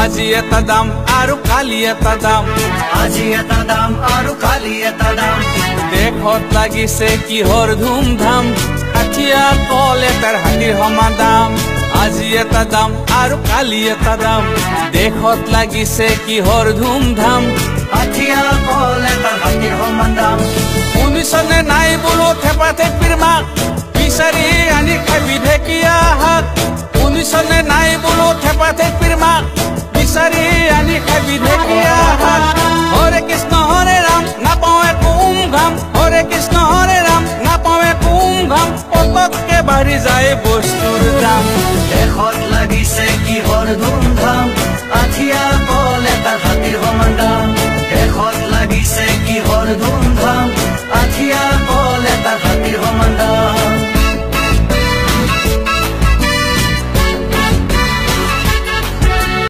আজি এটা দাম আৰু কালি এটা দাম আজি এটা দাম আৰু কালি এটা দাম দেশত লাগিছে কিহৰ ধুমধাম হাতিয়া কল এটাৰ হাতীৰ সমান দাম আজি এটা দাম আৰু কালি এটা দাম দেশত লাগিছে কিহৰ ধুমধাম হাতিয়া কল এটাৰ হাতীৰ সমান দাম শুনিছনে নাই বোলো থেপা থেপিৰ মাক বিচাৰি আনি খাবি ঢেকীয়া শাক শুনিছনে নাই বোলো থেপা থেপিৰ মাক বিচাৰি আনি খাবি ঢেকীয়া শাক হৰে কৃষ্ণ হৰে ৰাম নাপাওঁ একো ঘাম হৰে কৃষ্ণ হৰে ৰাম নাপাওঁ একো ঘাম পতককে বাঢ়ি যায় বস্তুৰ দাম দেশত লাগিছে কিহৰ ধুমধাম হাতিয়া কল এটাৰ হাতীৰ সমান দাম দেশত লাগিছে কিহৰ ধুমধাম